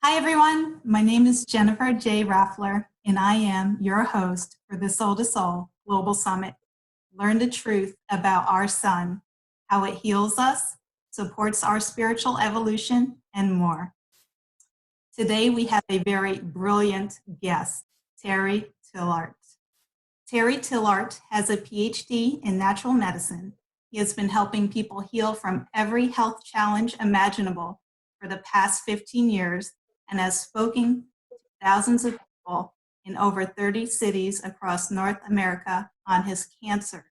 Hi, everyone. My name is Jennifer J. Raffler, and I am your host for the Sol2Soul Global Summit. Learn the truth about our sun, how it heals us, supports our spiritual evolution, and more. Today, we have a very brilliant guest, Terry Tillaart. Terry Tillaart has a PhD in natural medicine. He has been helping people heal from every health challenge imaginable for the past 15 years and has spoken to thousands of people in over 30 cities across North America on his Cancer,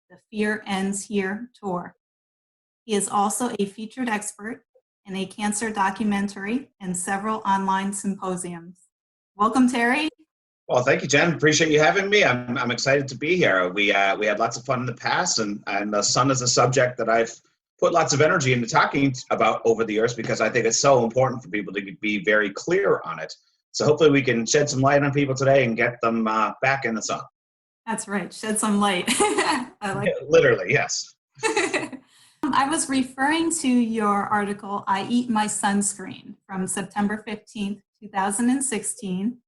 the Fear Ends Here tour. He is also a featured expert in a cancer documentary and several online symposiums. Welcome, Terry. Well, thank you, Jen. Appreciate you having me. I'm excited to be here. We had lots of fun in the past, and the sun is a subject that I've put lots of energy into talking about over the years because I think it's so important for people to be very clear on it. So hopefully we can shed some light on people today and get them back in the sun. That's right. Shed some light. I like it. Literally, yes. I was referring to your article, I Eat My Sunscreen, from September 15th, 2016.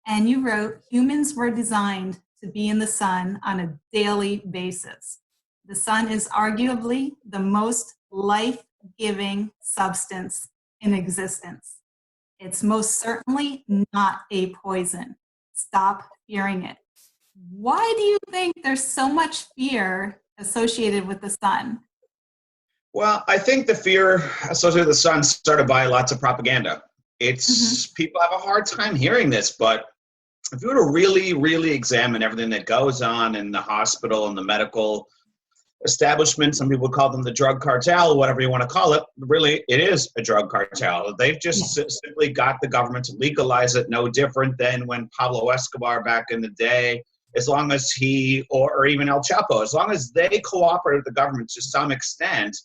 And you wrote, humans were designed to be in the sun on a daily basis. The sun is arguably the most life-giving substance in existence. It's most certainly not a poison. Stop fearing it. Why do you think there's so much fear associated with the sun? Well, I think the fear associated with the sun started by lots of propaganda. People have a hard time hearing this, but if you were to really, really examine everything that goes on in the hospital and the medical establishment, some people call them the drug cartel, whatever you want to call it, really it is a drug cartel. They've just simply got the government to legalize it, no different than when Pablo Escobar back in the day, as long as he, or even El Chapo, as long as they cooperated with the government to some extent,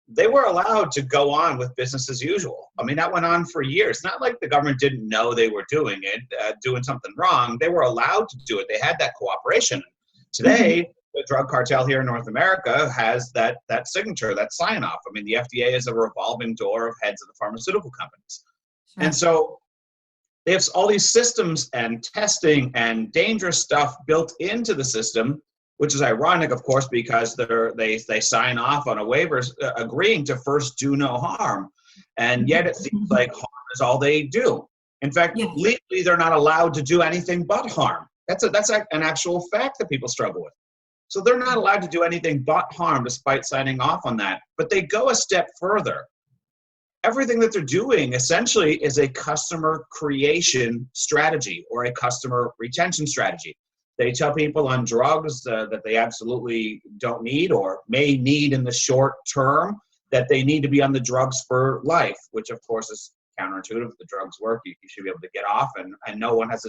they were allowed to go on with business as usual. I mean, that went on for years. Not like the government didn't know they were doing it, doing something wrong. They were allowed to do it. They had that cooperation. Today, the drug cartel here in North America has that signature, that sign-off. I mean, the FDA is a revolving door of heads of the pharmaceutical companies. Sure. And so they have all these systems and testing and dangerous stuff built into the system, which is ironic, of course, because they sign off on a waiver agreeing to first do no harm. And yet it seems like harm is all they do. In fact, legally, they're not allowed to do anything but harm. That's an actual fact that people struggle with. So they're not allowed to do anything but harm despite signing off on that. But they go a step further. Everything that they're doing essentially is a customer creation strategy or a customer retention strategy. They tell people on drugs that they absolutely don't need or may need in the short term that they need to be on the drugs for life, which of course is counterintuitive. If the drugs work, you should be able to get off, and no one has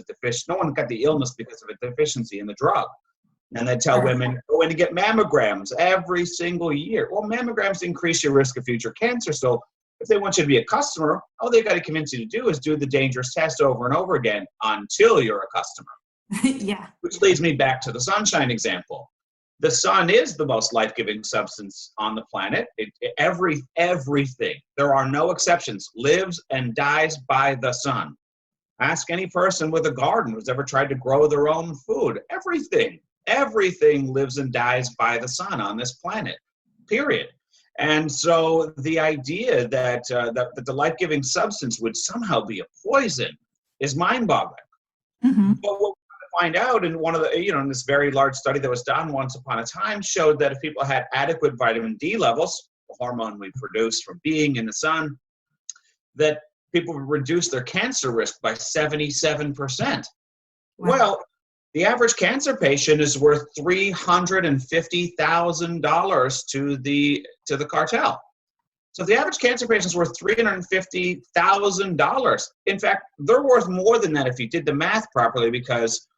no one got the illness because of a deficiency in the drug. And they tell women, go in to get mammograms every single year. Well, mammograms increase your risk of future cancer. So if they want you to be a customer, all they got to convince you to do is do the dangerous test over and over again until you're a customer. Yeah. Which leads me back to the sunshine example. The sun is the most life-giving substance on the planet. Everything, there are no exceptions, lives and dies by the sun. Ask any person with a garden who's ever tried to grow their own food. Everything lives and dies by the sun on this planet, period. And so the idea that the life-giving substance would somehow be a poison is mind-boggling. But what find out in one of the, in this very large study that was done once upon a time showed that if people had adequate vitamin D levels, the hormone we produce from being in the sun, that people would reduce their cancer risk by 77%. Wow. Well, the average cancer patient is worth $350,000 to the cartel. So the average cancer patient is worth $350,000. In fact, they're worth more than that if you did the math properly, because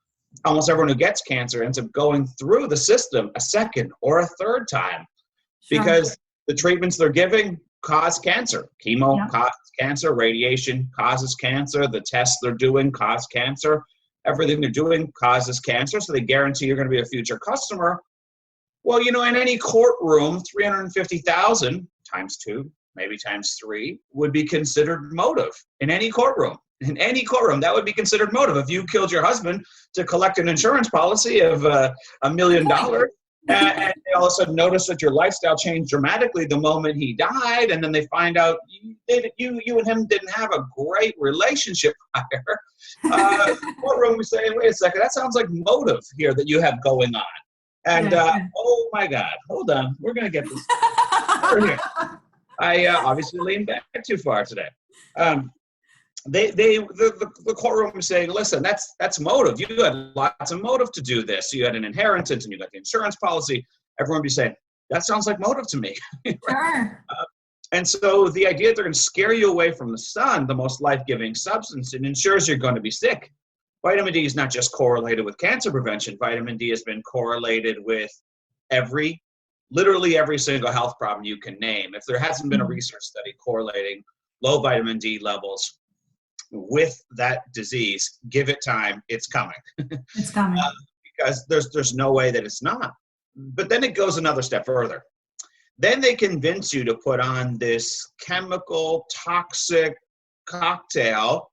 almost everyone who gets cancer ends up going through the system a second or a third time, because the treatments they're giving cause cancer. Chemo causes cancer, radiation causes cancer, the tests they're doing cause cancer, everything they're doing causes cancer, so they guarantee you're going to be a future customer. Well, in any courtroom, $350,000 times 2 maybe times 3, would be considered motive in any courtroom. In any courtroom, that would be considered motive. If you killed your husband to collect an insurance policy of $1 million, and they all of a sudden notice that your lifestyle changed dramatically the moment he died, and then they find out you and him didn't have a great relationship prior, courtroom we say, wait a second, that sounds like motive here that you have going on. And oh my God, hold on, we're going to get this here. I obviously leaned back too far today. The courtroom is saying, listen, that's motive. You had lots of motive to do this. You had an inheritance and you got the insurance policy. Everyone would be saying, that sounds like motive to me. Sure. And so the idea that they're going to scare you away from the sun, the most life-giving substance, it ensures you're going to be sick. Vitamin D is not just correlated with cancer prevention. Vitamin D has been correlated with literally every single health problem you can name. If there hasn't been a research study correlating low vitamin D levels with that disease, give it time, it's coming. It's coming. Because there's no way that it's not. But then it goes another step further. Then they convince you to put on this chemical toxic cocktail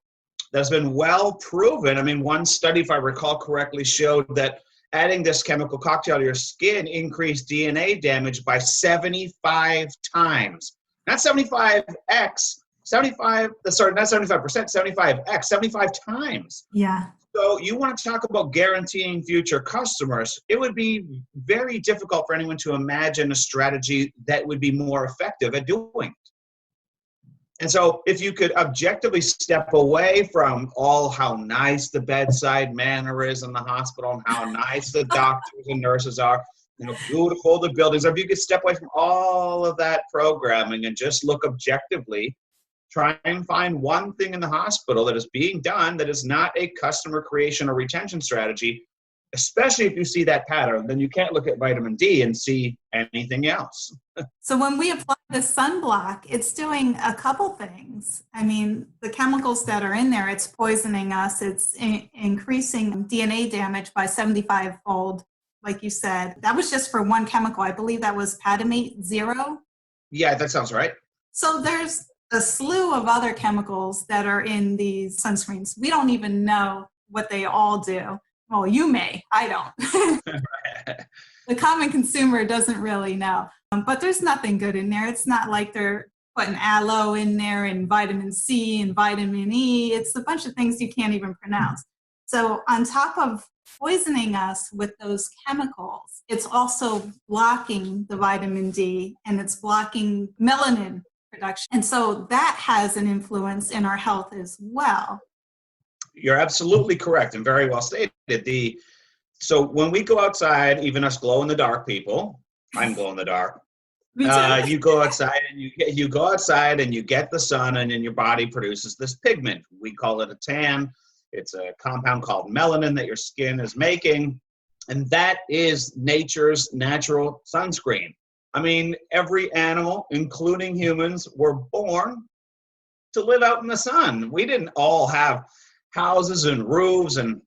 that's been well proven. I mean, one study, if I recall correctly, showed that adding this chemical cocktail to your skin increased DNA damage by 75 times. Not 75x, 75, sorry, not 75%, 75x, 75 times. Yeah. So you want to talk about guaranteeing future customers. It would be very difficult for anyone to imagine a strategy that would be more effective at doing it. And so if you could objectively step away from all how nice the bedside manner is in the hospital and how nice the doctors and nurses are, beautiful the buildings are, if you could step away from all of that programming and just look objectively, try and find one thing in the hospital that is being done that is not a customer creation or retention strategy, especially if you see that pattern, then you can't look at vitamin D and see anything else. So when we apply the sunblock, it's doing a couple things. I mean, the chemicals that are in there, it's poisoning us. It's increasing DNA damage by 75-fold, like you said. That was just for one chemical. I believe that was Patamate 0. Yeah, that sounds right. So there's a slew of other chemicals that are in these sunscreens. We don't even know what they all do. Well, you may. I don't. The common consumer doesn't really know. But there's nothing good in there. It's not like they're putting aloe in there and vitamin C and vitamin E. It's a bunch of things you can't even pronounce. So on top of poisoning us with those chemicals, it's also blocking the vitamin D and it's blocking melanin production. And so that has an influence in our health as well. You're absolutely correct and very well stated. So when we go outside, even us glow-in-the-dark people, I'm glow-in-the-dark, you go outside and you go outside and you get the sun, and then your body produces this pigment. We call it a tan. It's a compound called melanin that your skin is making, and that is nature's natural sunscreen. I mean, every animal, including humans, were born to live out in the sun. We didn't all have houses and roofs and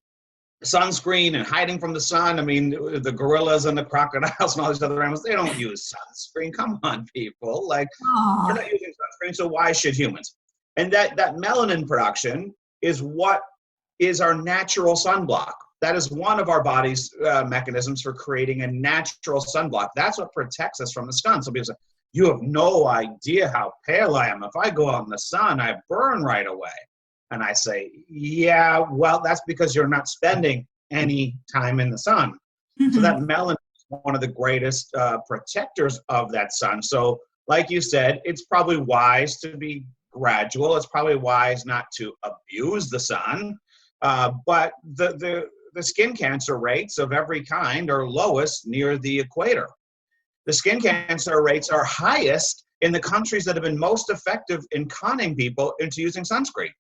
sunscreen and hiding from the sun. I mean, the gorillas and the crocodiles and all these other animals, they don't use sunscreen. Come on, people. Like, we're not using sunscreen, so why should humans? And that melanin production is what is our natural sunblock. That is one of our body's mechanisms for creating a natural sunblock. That's what protects us from the sun. So people say, you have no idea how pale I am. If I go out in the sun, I burn right away. And I say, yeah, well, that's because you're not spending any time in the sun. Mm-hmm. So that melanin is one of the greatest protectors of that sun. So like you said, it's probably wise to be gradual. It's probably wise not to abuse the sun. But the skin cancer rates of every kind are lowest near the equator. The skin cancer rates are highest in the countries that have been most effective in conning people into using sunscreen.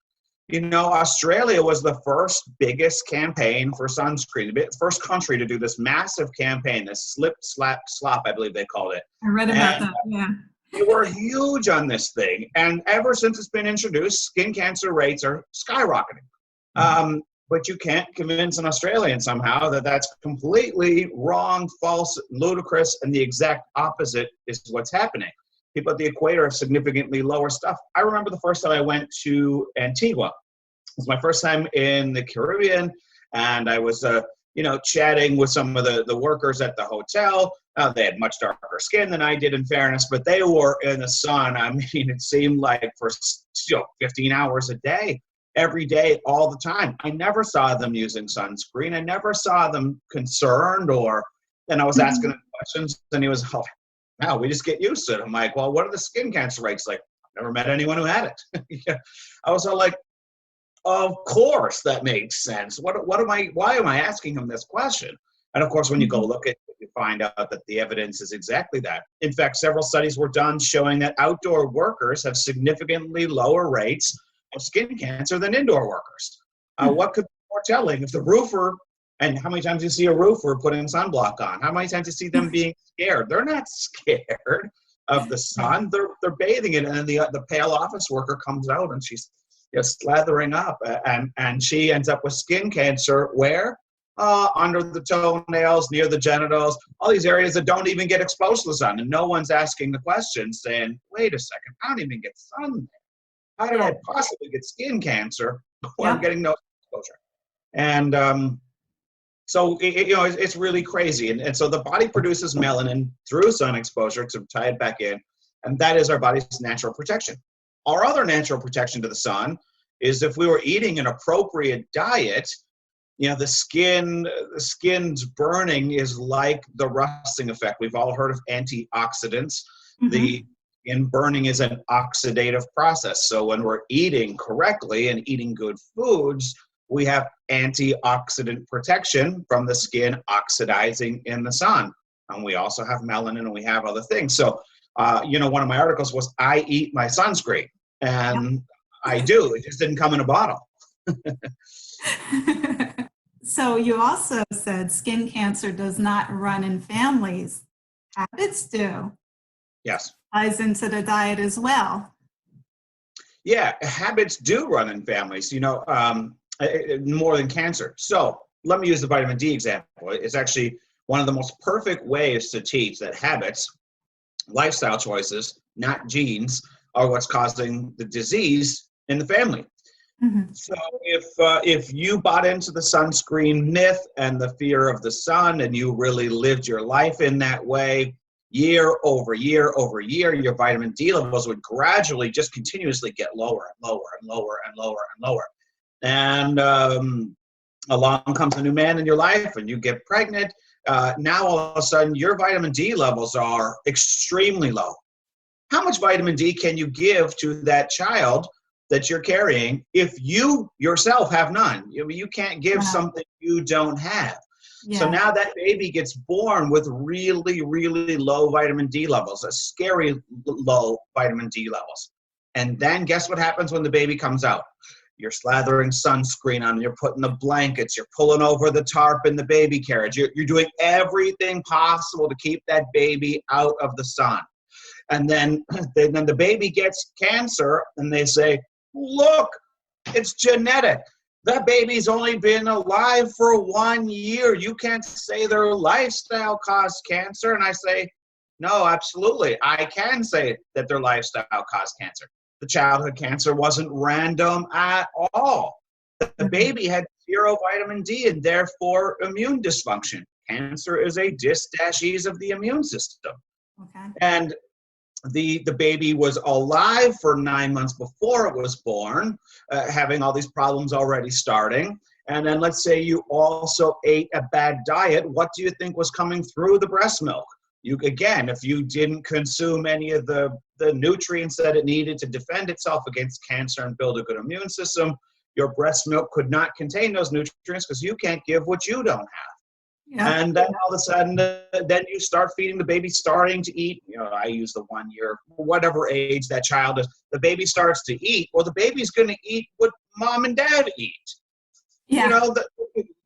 Australia was the first biggest campaign for sunscreen, the first country to do this massive campaign, this slip, slap, slop, I believe they called it. I read about that, yeah. They were huge on this thing. And ever since it's been introduced, skin cancer rates are skyrocketing. But you can't convince an Australian somehow that that's completely wrong, false, ludicrous, and the exact opposite is what's happening. people at the equator have significantly lower stuff. I remember the first time I went to Antigua. It was my first time in the Caribbean, and I was, chatting with some of the workers at the hotel. They had much darker skin than I did, in fairness, but they were in the sun. I mean, it seemed like for 15 hours a day, every day, all the time. I never saw them using sunscreen. I never saw them concerned, and I was asking him questions, and he was, oh, no, we just get used to it. I'm like, well, what are the skin cancer rates like? I've never met anyone who had it. Yeah. I was all like, of course that makes sense. Why am I asking him this question? And of course, when you go look at it, you find out that the evidence is exactly that. In fact, several studies were done showing that outdoor workers have significantly lower rates of skin cancer than indoor workers. What could be more telling? If the roofer, and how many times do you see a roofer putting sunblock on? How many times do you see them being scared? They're not scared of the sun. They're bathing in it, and then the pale office worker comes out and she's slathering up, and she ends up with skin cancer where? Under the toenails, near the genitals, all these areas that don't even get exposed to the sun. And no one's asking the question saying, wait a second, I don't even get sun there. How did I possibly get skin cancer when I'm getting no exposure? And so it's really crazy. And so the body produces melanin through sun exposure to tie it back in. And that is our body's natural protection. Our other natural protection to the sun is if we were eating an appropriate diet, the skin's burning is like the rusting effect. We've all heard of antioxidants. The skin burning is an oxidative process. So when we're eating correctly and eating good foods, we have antioxidant protection from the skin oxidizing in the sun. And we also have melanin, and we have other things. So, one of my articles was, I eat my sunscreen. And I do. It just didn't come in a bottle. So you also said skin cancer does not run in families. Habits do. Yes. Ties into the diet as well. Yeah, habits do run in families, more than cancer. So let me use the vitamin D example. It's actually one of the most perfect ways to teach that habits, lifestyle choices, not genes, are what's causing the disease in the family. So if you bought into the sunscreen myth and the fear of the sun, and you really lived your life in that way, year over year over year, your vitamin D levels would gradually just continuously get lower and lower and lower and lower and lower. And along comes a new man in your life, and you get pregnant. Now all of a sudden your vitamin D levels are extremely low. How much vitamin D can you give to that child that you're carrying if you yourself have none? You can't give something you don't have. Yeah. So now that baby gets born with really, really low vitamin D levels, a scary low vitamin D levels. And then guess what happens when the baby comes out? You're slathering sunscreen on, you're putting the blankets, you're pulling over the tarp in the baby carriage. You're doing everything possible to keep that baby out of the sun. And then the baby gets cancer, and they say, look, it's genetic. That baby's only been alive for 1 year. You can't say their lifestyle caused cancer. And I say, no, absolutely. I can say that their lifestyle caused cancer. The childhood cancer wasn't random at all. The baby had 0 vitamin D and therefore immune dysfunction. Cancer is a dysdisease of the immune system. Okay. And the baby was alive for 9 months before it was born, having all these problems already starting. And then let's say you also ate a bad diet. What do you think was coming through the breast milk? If you didn't consume any of the nutrients that it needed to defend itself against cancer and build a good immune system, your breast milk could not contain those nutrients because you can't give what you don't have. Yeah. And then all of a sudden, then you start feeding the baby, starting to eat. I use the 1 year, whatever age that child is. The baby starts to eat. Well, the baby's going to eat what mom and dad eat. Yeah.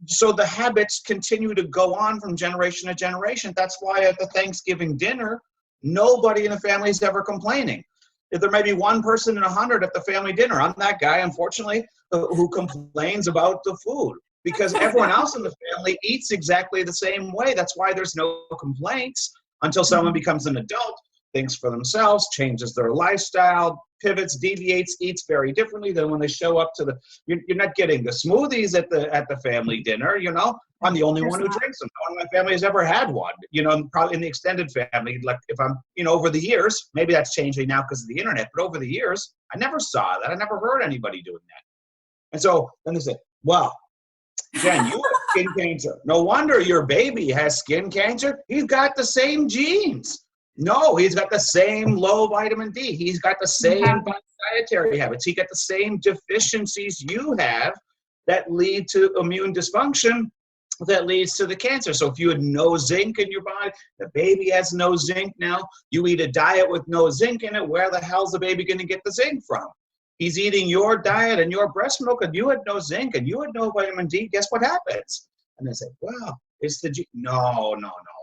So the habits continue to go on from generation to generation. That's why at the Thanksgiving dinner, nobody in the family is ever complaining. If there may be one person in 100 at the family dinner, I'm that guy, unfortunately, who complains about the food. Because everyone else in the family eats exactly the same way. That's why there's no complaints until someone becomes an adult. thinks for themselves, changes their lifestyle, pivots, deviates, eats very differently than when they show up to you're not getting the smoothies at the family dinner, I'm the only one who drinks them. No one in my family has ever had one, probably in the extended family. Like if I'm, over the years, maybe that's changing now because of the internet, but over the years, I never saw that. I never heard anybody doing that. And so then they say, well, Jen, you have skin cancer. No wonder your baby has skin cancer. He's got the same genes. No, he's got the same low vitamin D. He's got the same dietary habits. He got the same deficiencies you have that lead to immune dysfunction that leads to the cancer. So if you had no zinc in your body, the baby has no zinc now. You eat a diet with no zinc in it, where the hell's the baby going to get the zinc from? He's eating your diet and your breast milk, and you had no zinc and you had no vitamin D. Guess what happens? And they say, well, it's the No,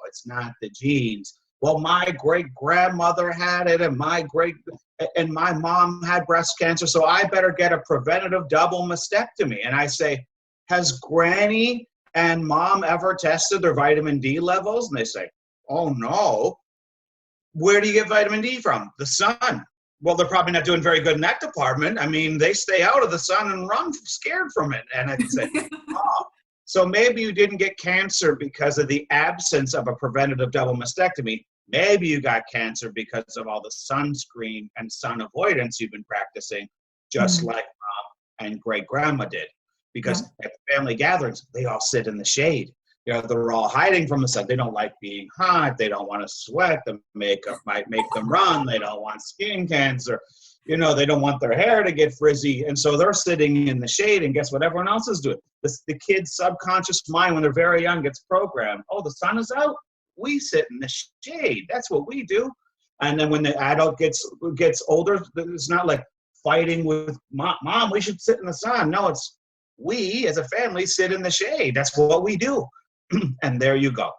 it's not the genes. Well, my great-grandmother had it, and my mom had breast cancer, so I better get a preventative double mastectomy. And I say, has Granny and Mom ever tested their vitamin D levels? And they say, oh, no. Where do you get vitamin D from? The sun. Well, they're probably not doing very good in that department. I mean, they stay out of the sun and run scared from it. And I say, oh. So maybe you didn't get cancer because of the absence of a preventative double mastectomy. Maybe you got cancer because of all the sunscreen and sun avoidance you've been practicing, just like Mom and great-grandma did. Because at the family gatherings, they all sit in the shade. They're all hiding from the sun. They don't like being hot. They don't want to sweat. The makeup might make them run. They don't want skin cancer. They don't want their hair to get frizzy. And so they're sitting in the shade, and guess what everyone else is doing? The kid's subconscious mind, when they're very young, gets programmed. Oh, the sun is out? We sit in the shade. That's what we do. And then when the adult gets older, it's not like fighting with mom, we should sit in the sun. No, it's we as a family sit in the shade. That's what we do. And there you go.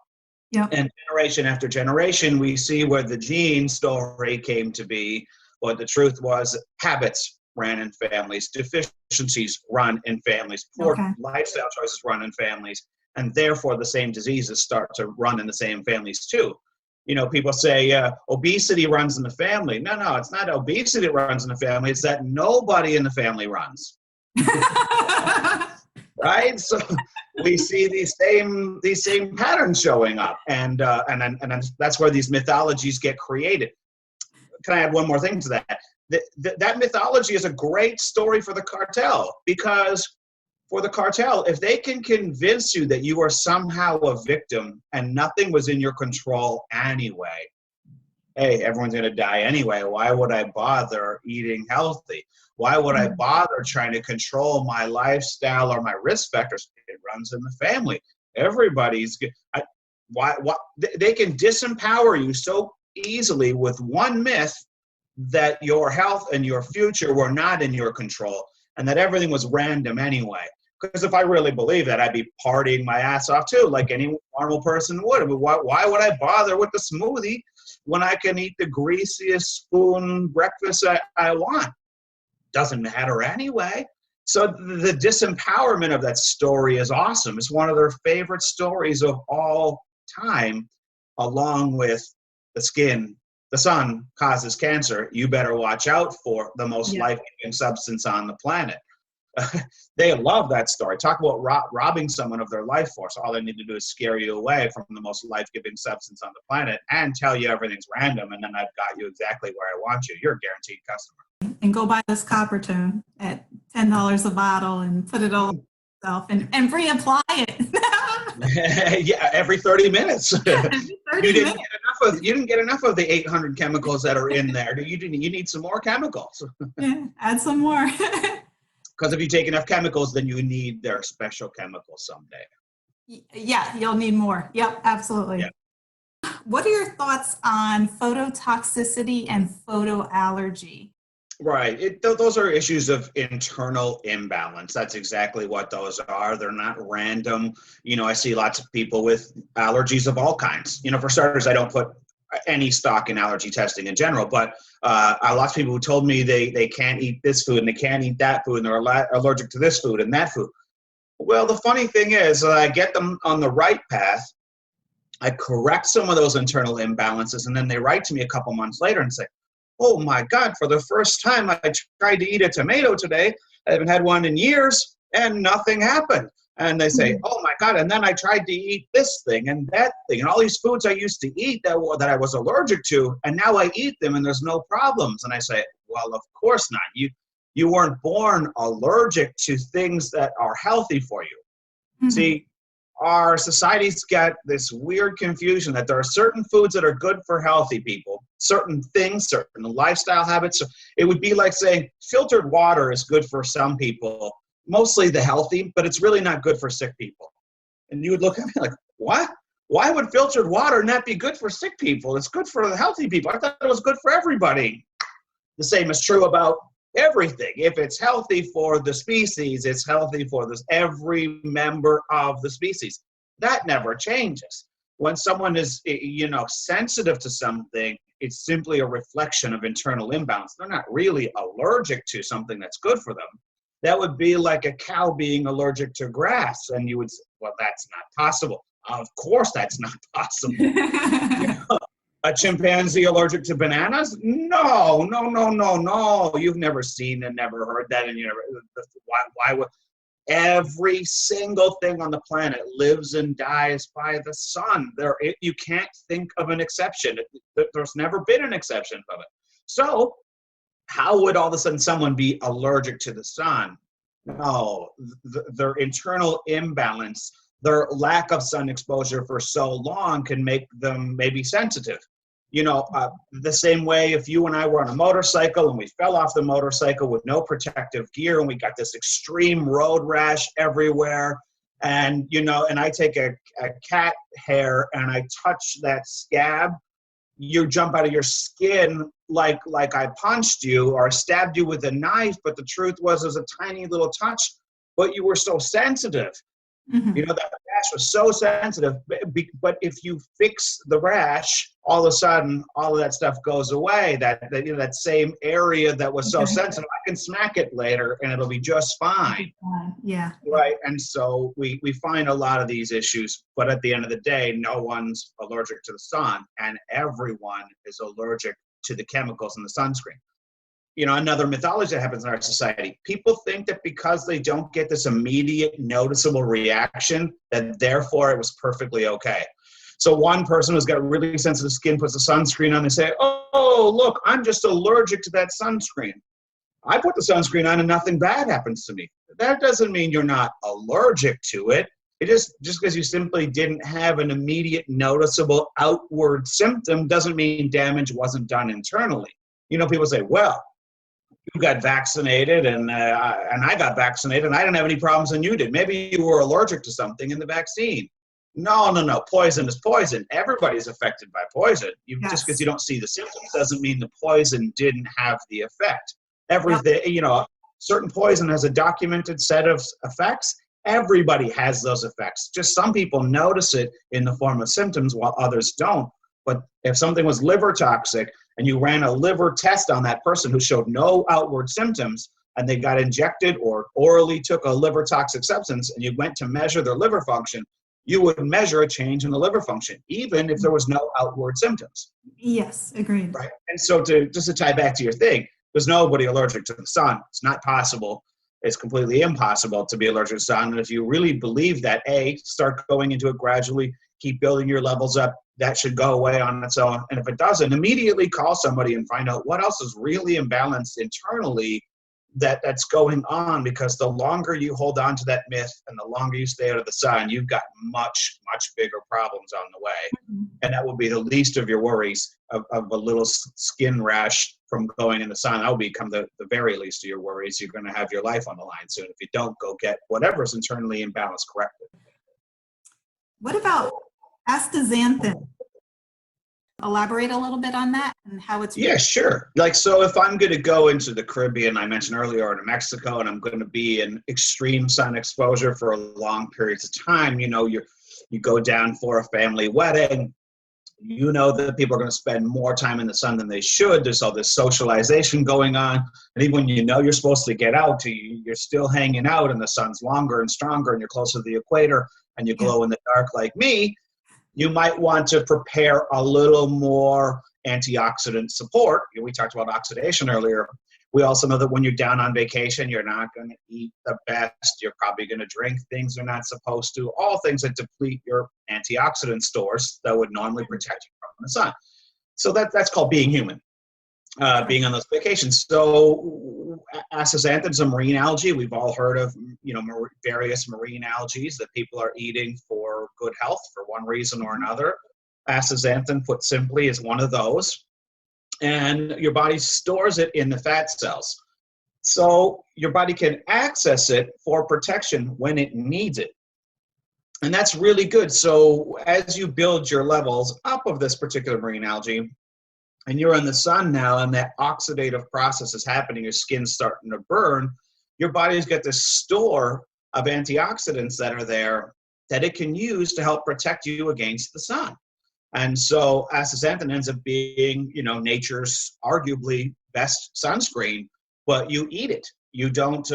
Yeah. And generation after generation, we see where the gene story came to be. But the truth was, habits ran in families, deficiencies run in families, poor lifestyle choices run in families, and therefore the same diseases start to run in the same families too. People say obesity runs in the family. No, it's not obesity that runs in the family. It's that nobody in the family runs. Right? So we see these same patterns showing up, and that's where these mythologies get created. Can I add one more thing to that? That mythology is a great story for the cartel, because for the cartel, if they can convince you that you are somehow a victim and nothing was in your control anyway, hey, everyone's going to die anyway. Why would I bother eating healthy? Why would I bother trying to control my lifestyle or my risk factors? It runs in the family. Everybody's they can disempower you so easily with one myth that your health and your future were not in your control and that everything was random anyway. Because if I really believe that, I'd be partying my ass off too, like any normal person would. I mean, why would I bother with the smoothie when I can eat the greasiest spoon breakfast I want? Doesn't matter anyway. So the disempowerment of that story is awesome. It's one of their favorite stories of all time, along with the sun causes cancer. You better watch out for the most life-giving substance on the planet. They love that story. Talk about robbing someone of their life force. All they need to do is scare you away from the most life-giving substance on the planet and tell you everything's random, and then I've got you exactly where I want you. You're a guaranteed customer. And go buy this copper tone at $10 a bottle and put it all yourself and reapply it. Yeah, every 30 minutes. You didn't get enough of the 800 chemicals that are in there. You need some more chemicals. Yeah, add some more. Because if you take enough chemicals, then you need their special chemicals someday. Yeah, you'll need more. Yep, absolutely. Yeah. What are your thoughts on phototoxicity and photoallergy? Right. Those are issues of internal imbalance. That's exactly what those are. They're not random. I see lots of people with allergies of all kinds. For starters, I don't put any stock in allergy testing in general, but lots of people who told me they can't eat this food and they can't eat that food and they're allergic to this food and that food. Well, the funny thing is, I get them on the right path I correct some of those internal imbalances, and then they write to me a couple months later and say, oh my God, for the first time I tried to eat a tomato today. I haven't had one in years, and nothing happened. And they say, oh my God, and then I tried to eat this thing and that thing, and all these foods I used to eat that I was allergic to, and now I eat them and there's no problems. And I say, well, of course not. You weren't born allergic to things that are healthy for you. Mm-hmm. See, our society's got this weird confusion that there are certain foods that are good for healthy people, certain things, certain lifestyle habits. It would be like saying filtered water is good for some people, mostly the healthy, but it's really not good for sick people. And you would look at me like, what? Why would filtered water not be good for sick people? It's good for the healthy people. I thought it was good for everybody. The same is true about everything. If it's healthy for the species, it's healthy for every member of the species. That never changes. When someone is, sensitive to something, it's simply a reflection of internal imbalance. They're not really allergic to something that's good for them. That would be like a cow being allergic to grass, and you would say, well, that's not possible. Of course that's not possible. A chimpanzee allergic to bananas? No. You've never seen and never heard that, and why would every single thing on the planet lives and dies by the sun? You can't think of an exception. There's never been an exception of it. So how would all of a sudden someone be allergic to the sun? No, their internal imbalance, their lack of sun exposure for so long can make them maybe sensitive. The same way if you and I were on a motorcycle and we fell off the motorcycle with no protective gear and we got this extreme road rash everywhere, and I take a cat hair and I touch that scab, you jump out of your skin like I punched you or stabbed you with a knife, but the truth was it was a tiny little touch, but you were so sensitive. Mm-hmm. That rash was so sensitive, but if you fix the rash, all of a sudden, all of that stuff goes away. That same area that was so sensitive, I can smack it later and it'll be just fine. Yeah. Right. And so we find a lot of these issues, but at the end of the day, no one's allergic to the sun, and everyone is allergic to the chemicals in the sunscreen. Another mythology that happens in our society, people think that because they don't get this immediate noticeable reaction, that therefore it was perfectly okay. So one person who's got really sensitive skin puts a sunscreen on and say, oh, look, I'm just allergic to that sunscreen. I put the sunscreen on and nothing bad happens to me. That doesn't mean you're not allergic to it. It just because you simply didn't have an immediate noticeable outward symptom doesn't mean damage wasn't done internally. People say, well, you got vaccinated and I got vaccinated and I didn't have any problems and you did. Maybe you were allergic to something in the vaccine. No. Poison is poison. Everybody's affected by poison. Just because you don't see the symptoms doesn't mean the poison didn't have the effect. Everything, certain poison has a documented set of effects. Everybody has those effects. Just some people notice it in the form of symptoms while others don't. But if something was liver toxic and you ran a liver test on that person who showed no outward symptoms and they got injected or orally took a liver toxic substance and you went to measure their liver function, you would measure a change in the liver function, even if there was no outward symptoms. Yes, agreed. Right. And so just to tie back to your thing, there's nobody allergic to the sun. It's not possible. It's completely impossible to be allergic to the sun. And if you really believe that, start going into it gradually, keep building your levels up. That should go away on its own. And if it doesn't, immediately call somebody and find out what else is really imbalanced internally that's going on, because the longer you hold on to that myth and the longer you stay out of the sun, you've got much, much bigger problems on the way. Mm-hmm. And that will be the least of your worries of a little skin rash from going in the sun. That will become the very least of your worries. You're going to have your life on the line soon if you don't go get whatever's internally imbalanced corrected. What about astaxanthin? Elaborate a little bit on that and how it's... Yeah, sure. So if I'm going to go into the Caribbean, I mentioned earlier, or to Mexico, and I'm going to be in extreme sun exposure for long periods of time, you go down for a family wedding, that people are going to spend more time in the sun than they should. There's all this socialization going on. And even when you're supposed to get out, you're still hanging out and the sun's longer and stronger and you're closer to the equator and you glow in the dark like me. You might want to prepare a little more antioxidant support. We talked about oxidation earlier. We also know that when you're down on vacation, you're not going to eat the best. You're probably going to drink things you're not supposed to, all things that deplete your antioxidant stores that would normally protect you from the sun. So that's called being human, being on those vacations. So astaxanthin is a marine algae. We've all heard of, various marine algae that people are eating for good health for one reason or another. Astaxanthin, put simply, is one of those. And your body stores it in the fat cells. So your body can access it for protection when it needs it. And that's really good. So as you build your levels up of this particular marine algae, and you're in the sun now, and that oxidative process is happening, your skin's starting to burn, your body's got this store of antioxidants that are there that it can use to help protect you against the sun. And so astaxanthin ends up being, nature's arguably best sunscreen, but you eat it. You don't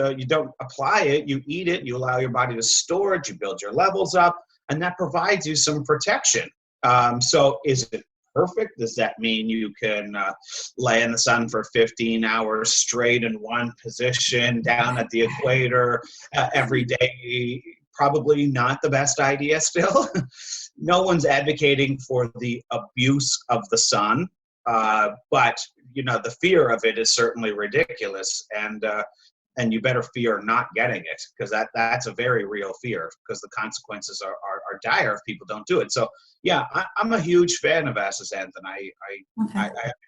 apply it, you eat it, you allow your body to store it, you build your levels up, and that provides you some protection. So is it perfect? Does that mean you can lay in the sun for 15 hours straight in one position down at the equator every day? Probably not the best idea still. No one's advocating for the abuse of the sun, but the fear of it is certainly ridiculous, and you better fear not getting it, because that's a very real fear, because the consequences are dire if people don't do it. So yeah, I'm a huge fan of astaxanthin. I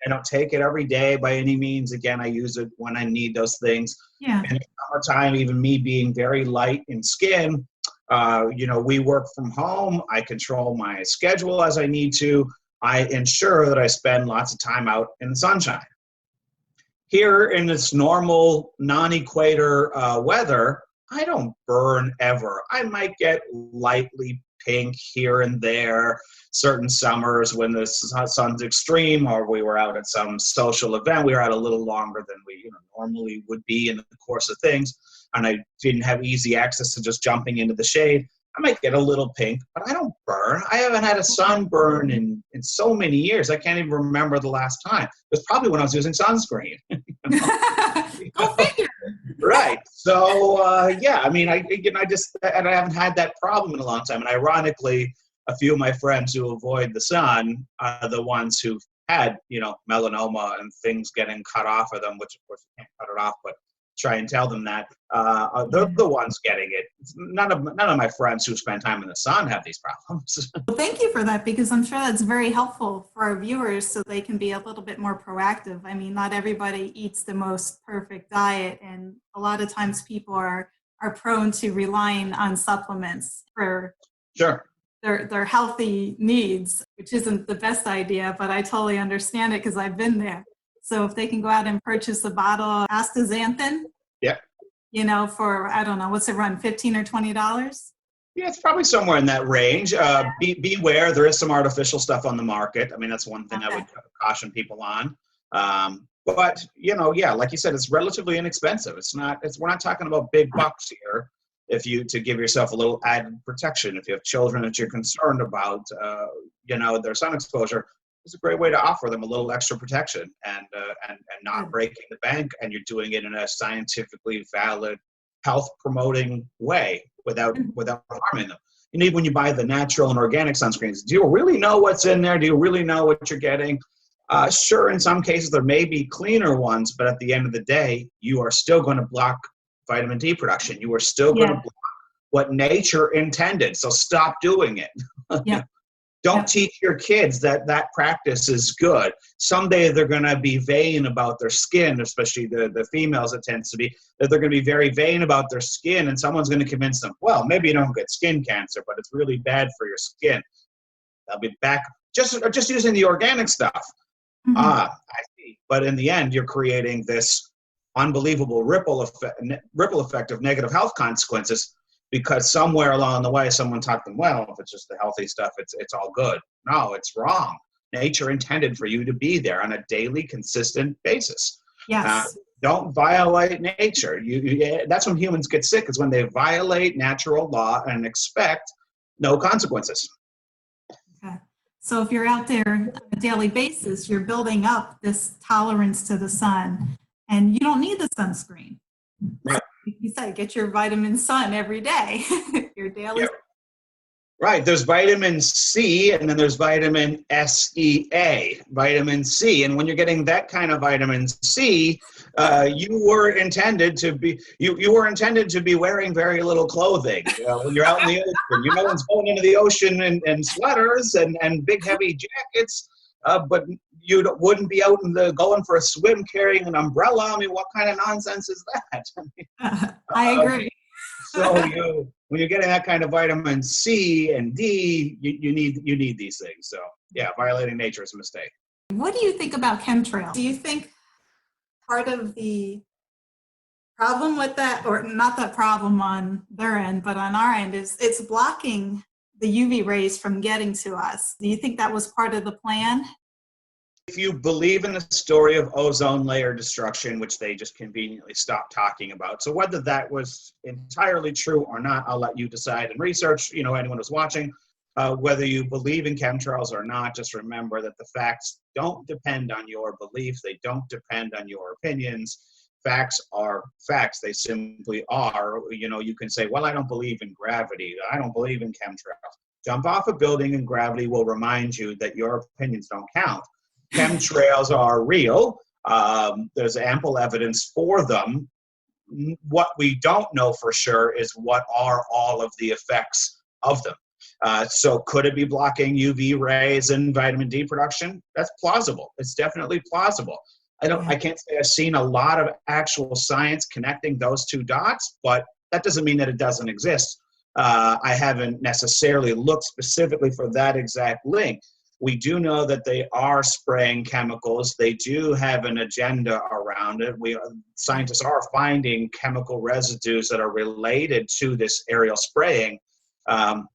don't take it every day by any means. Again, I use it when I need those things. Yeah. And in summertime, even me being very light in skin, we work from home. I control my schedule as I need to. I ensure that I spend lots of time out in the sunshine. Here in this normal non-equator weather, I don't burn ever. I might get lightly pink here and there, certain summers when the sun's extreme, or we were out at some social event, we were out a little longer than we normally would be in the course of things, and I didn't have easy access to just jumping into the shade. I might get a little pink, but I don't burn. I haven't had a sunburn in so many years. I can't even remember the last time. It was probably when I was using sunscreen. Go figure. Right. So, I haven't had that problem in a long time. And ironically, a few of my friends who avoid the sun are the ones who've had, melanoma and things getting cut off of them, which of course you can't cut it off, but try and tell them that they're the ones getting it. None of my friends who spend time in the sun have these problems. Well, thank you for that, because I'm sure that's very helpful for our viewers so they can be a little bit more proactive. I mean, not everybody eats the most perfect diet, and a lot of times people are prone to relying on supplements for Sure. their healthy needs, which isn't the best idea, but I totally understand it because I've been there. So if they can go out and purchase a bottle of astaxanthin, yeah, for, I don't know, what's it run, $15 or $20? Yeah, it's probably somewhere in that range. Beware, there is some artificial stuff on the market. I mean, that's one thing I would caution people on. But like you said, it's relatively inexpensive. We're not talking about big bucks here. To give yourself a little added protection, if you have children that you're concerned about, their sun exposure, it's a great way to offer them a little extra protection and not breaking the bank, and you're doing it in a scientifically valid, health promoting way without harming them. Even when you buy the natural and organic sunscreens, do you really know what's in there? Do you really know what you're getting? Sure, in some cases there may be cleaner ones, but at the end of the day, you are still going to block vitamin D production. You are still going to block what nature intended. So stop doing it. Yeah. Don't teach your kids that practice is good. Someday they're going to be vain about their skin, especially the females, it tends to be, that they're going to be very vain about their skin, and someone's going to convince them, well, maybe you don't get skin cancer, but it's really bad for your skin. They'll be back just using the organic stuff. Mm-hmm. I see. But in the end, you're creating this unbelievable ripple effect of negative health consequences, because somewhere along the way, someone taught them, well, if it's just the healthy stuff, it's all good. No, it's wrong. Nature intended for you to be there on a daily, consistent basis. Yes. Don't violate nature. That's when humans get sick, is when they violate natural law and expect no consequences. Okay. So if you're out there on a daily basis, you're building up this tolerance to the sun, and you don't need the sunscreen. Right. Like you said, get your vitamin sun every day, your daily. Yep. Right. There's vitamin C, and then there's vitamin SEA, vitamin C. And when you're getting that kind of vitamin C, you were intended to be wearing very little clothing. When you're out in the ocean, no one's going into the ocean in sweaters and big heavy jackets, but you wouldn't be out going for a swim carrying an umbrella. I mean, what kind of nonsense is that? I agree. So when you're getting that kind of vitamin C and D, you need these things. So yeah, violating nature is a mistake. What do you think about chemtrails? Do you think part of the problem with that, or not the problem on their end, but on our end, is it's blocking the UV rays from getting to us? Do you think that was part of the plan? If you believe in the story of ozone layer destruction, which they just conveniently stopped talking about, so whether that was entirely true or not, I'll let you decide and research, anyone who's watching, whether you believe in chemtrails or not. Just remember that the facts don't depend on your belief. They don't depend on your opinions. Facts are facts. They simply are. You can say, well, I don't believe in gravity. I don't believe in chemtrails. Jump off a building and gravity will remind you that your opinions don't count. Chemtrails are real. There's ample evidence for them. What we don't know for sure is what are all of the effects of them. So could it be blocking UV rays and vitamin D production? That's plausible. It's definitely plausible. I can't say I've seen a lot of actual science connecting those two dots, but that doesn't mean that it doesn't exist. I haven't necessarily looked specifically for that exact link. We do know that they are spraying chemicals. They do have an agenda around it. Scientists are finding chemical residues that are related to this aerial spraying. And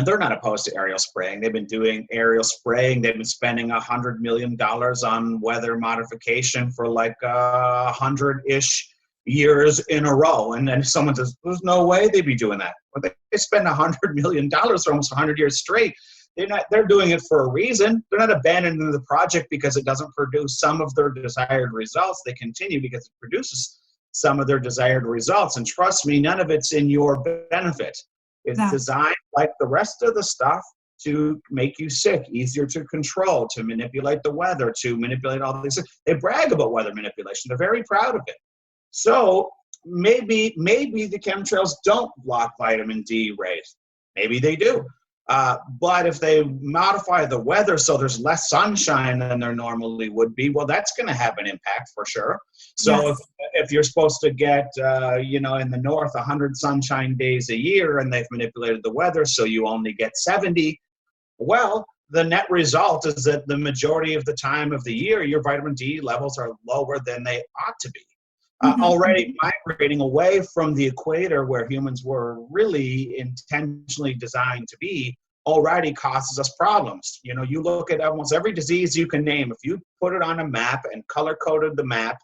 they're not opposed to aerial spraying. They've been doing aerial spraying. They've been spending $100 million on weather modification for like 100-ish years in a row. And then someone says, there's no way they'd be doing that. Well, they spend $100 million for almost 100 years straight. They're doing it for a reason. They're not abandoning the project because it doesn't produce some of their desired results. They continue because it produces some of their desired results. And trust me, none of it's in your benefit. It's designed, like the rest of the stuff, to make you sick, easier to control, to manipulate the weather, to manipulate all these things. They brag about weather manipulation. They're very proud of it. So maybe the chemtrails don't block vitamin D rays. Maybe they do. But if they modify the weather so there's less sunshine than there normally would be, well, that's going to have an impact for sure. So Yes. if you're supposed to get, in the north, 100 sunshine days a year, and they've manipulated the weather so you only get 70, well, the net result is that the majority of the time of the year, your vitamin D levels are lower than they ought to be. Already migrating away from the equator, where humans were really intentionally designed to be, already causes us problems. You look at almost every disease you can name. If you put it on a map and color-coded the map,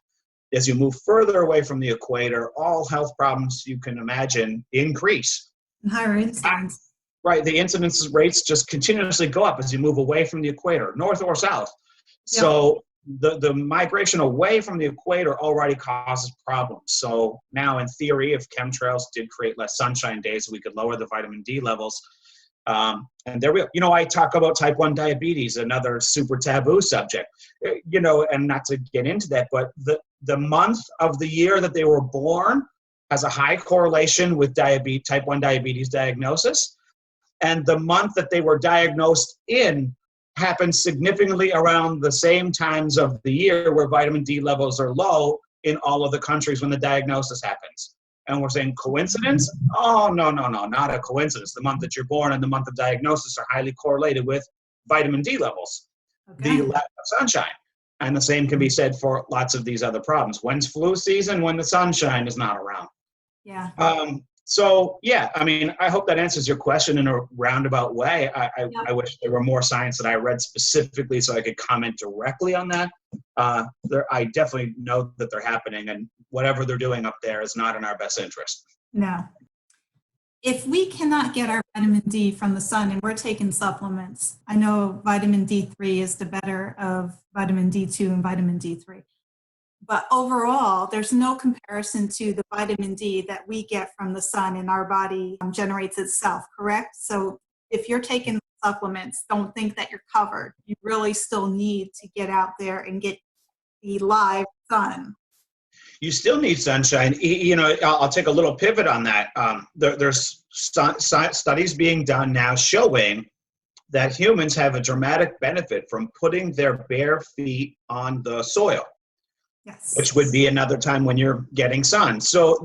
as you move further away from the equator, all health problems you can imagine increase. Higher incidence. Right, the incidence rates just continuously go up as you move away from the equator, north or south. So the migration away from the equator already causes problems. So now, in theory, if chemtrails did create less sunshine days, we could lower the vitamin D levels. And there we go. I talk about type 1 diabetes, another super taboo subject, and not to get into that, but the month of the year that they were born has a high correlation with type 1 diabetes diagnosis. And the month that they were diagnosed in happens significantly around the same times of the year where vitamin D levels are low in all of the countries when the diagnosis happens. And we're saying coincidence? Oh, no, not a coincidence. The month that you're born and the month of diagnosis are highly correlated with vitamin D levels, the lack of sunshine. And the same can be said for lots of these other problems. When's flu season? When the sunshine is not around. Yeah. I hope that answers your question in a roundabout way. I wish there were more science that I read specifically so I could comment directly on that. I definitely know that they're happening, and whatever they're doing up there is not in our best interest. No. if we cannot get our vitamin D from the sun and we're taking supplements, I know vitamin D3 is the better of vitamin D2 and vitamin D3. But overall, there's no comparison to the vitamin D that we get from the sun and our body generates itself, correct? So if you're taking supplements, don't think that you're covered. You really still need to get out there and get the live sun. You still need sunshine. You know, I'll take a little pivot on that. There's studies being done now showing that humans have a dramatic benefit from putting their bare feet on the soil. Yes. Which would be another time when you're getting sun. So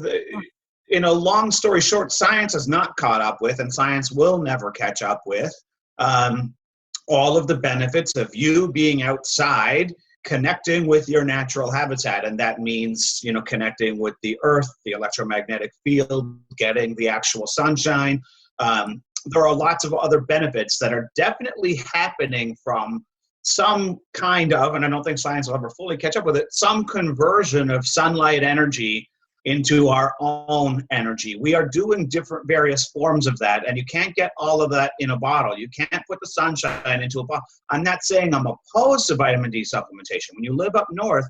in a long story short, science is not caught up with, and science will never catch up with, all of the benefits of you being outside, connecting with your natural habitat. And that means, you know, connecting with the earth, the electromagnetic field, getting the actual sunshine. There are lots of other benefits that are definitely happening from some kind of, and I don't think science will ever fully catch up with it, some conversion of sunlight energy into our own energy. We are doing different various forms of that, and you can't get all of that in a bottle. You can't put the sunshine into a bottle. I'm not saying I'm opposed to vitamin D supplementation. When you live up north,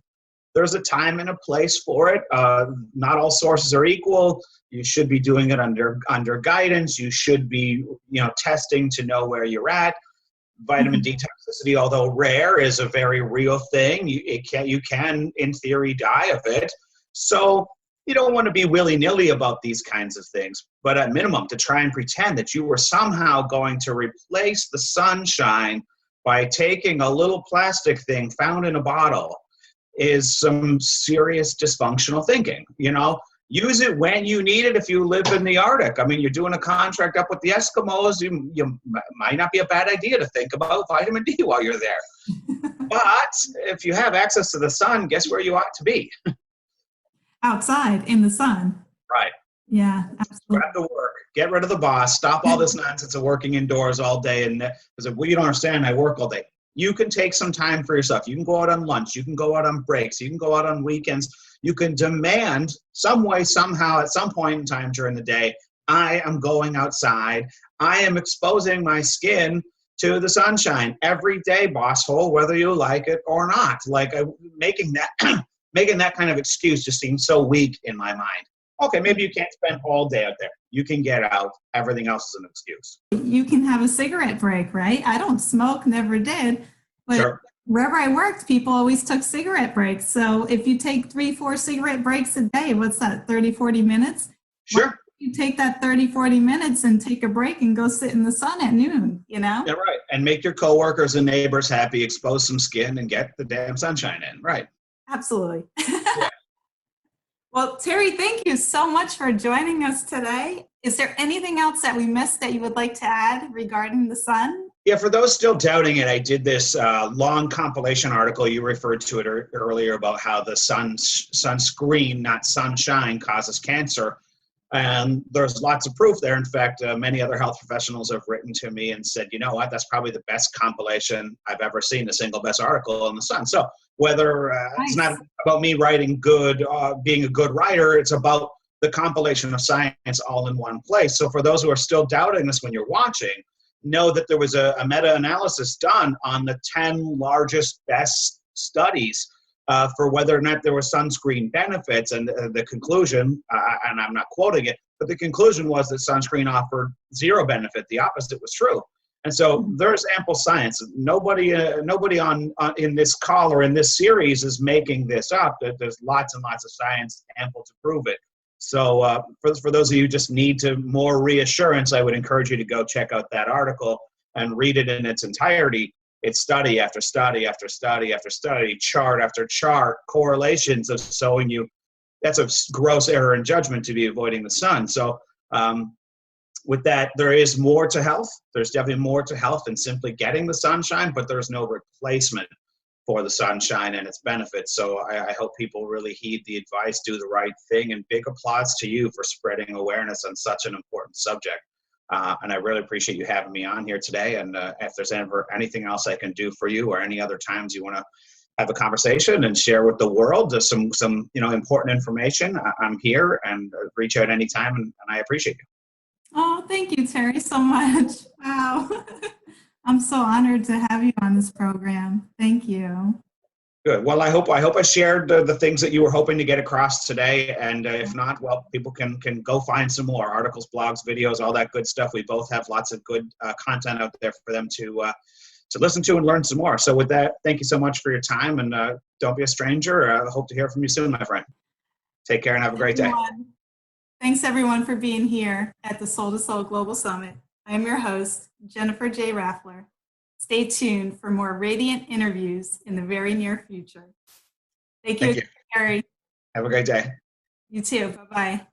there's a time and a place for it. Not all sources are equal. You should be doing it under guidance. You should be, you know, testing to know where you're at. Vitamin D toxicity, although rare, is a very real thing. You can, in theory, die of it. So you don't want to be willy-nilly about these kinds of things. But at minimum, to try and pretend that you were somehow going to replace the sunshine by taking a little plastic thing found in a bottle is some serious dysfunctional thinking. You know, use it when you need it if you live in the Arctic. I mean, you're doing a contract up with the Eskimos. You might not be a bad idea to think about vitamin D while you're there. But if you have access to the sun, guess where you ought to be? Outside in the sun. Right. Yeah, absolutely. Grab the work. Get rid of the boss. Stop all this nonsense of working indoors all day. And because, well, you don't understand, I work all day. You can take some time for yourself. You can go out on lunch. You can go out on breaks. You can go out on weekends. You can demand some way, somehow, at some point in time during the day, I am going outside. I am exposing my skin to the sunshine every day, boss hole, whether you like it or not. Like making that kind of excuse just seems so weak in my mind. Okay, maybe you can't spend all day out there. You can get out. Everything else is an excuse. You can have a cigarette break, right? I don't smoke, never did. But sure. Wherever I worked, people always took cigarette breaks. So if you take 3-4 cigarette breaks a day, what's that, 30-40 minutes? Sure. You take that 30-40 minutes and take a break and go sit in the sun at noon, you know? Yeah, right. And make your coworkers and neighbors happy, expose some skin, and get the damn sunshine in. Right. Absolutely. Yeah. Well, Terry, thank you so much for joining us today. Is there anything else that we missed that you would like to add regarding the sun? Yeah, for those still doubting it, I did this long compilation article. You referred to it earlier about how the sunscreen, not sunshine, causes cancer. And there's lots of proof there. In fact, many other health professionals have written to me and said, you know what, that's probably the best compilation I've ever seen, the single best article on the sun. So whether nice. It's not about me writing good, being a good writer, it's about the compilation of science all in one place. So for those who are still doubting this when you're watching, know that there was a meta-analysis done on the 10 largest, best studies for whether or not there were sunscreen benefits. And the conclusion, and I'm not quoting it, but the conclusion was that sunscreen offered zero benefit. The opposite was true. And so there's ample science. Nobody on in this call or in this series is making this up. There's lots and lots of science ample to prove it. So for those of you who just need more reassurance, I would encourage you to go check out that article and read it in its entirety. It's study after study after study after study, chart after chart, correlations of showing you that's a gross error in judgment to be avoiding the sun. So with that, there is more to health. There's definitely more to health than simply getting the sunshine, but there's no replacement for the sunshine and its benefits. So I hope people really heed the advice, do the right thing, and big applause to you for spreading awareness on such an important subject. And I really appreciate you having me on here today. And if there's ever anything else I can do for you or any other times you want to have a conversation and share with the world some important information, I'm here, and reach out anytime, and I appreciate you. Oh, thank you, Terry, so much. Wow. I'm so honored to have you on this program. Thank you. Good. Well, I hope I shared the things that you were hoping to get across today. And if not, well, people can go find some more articles, blogs, videos, all that good stuff. We both have lots of good content out there for them to listen to and learn some more. So with that, thank you so much for your time, and don't be a stranger. I hope to hear from you soon, my friend. Take care and have a great day. Thanks everyone for being here at the Sol2Soul Global Summit. I am your host, Jennifer J. Raffler. Stay tuned for more radiant interviews in the very near future. Thank you, Terry. Have a great day. You too. Bye-bye.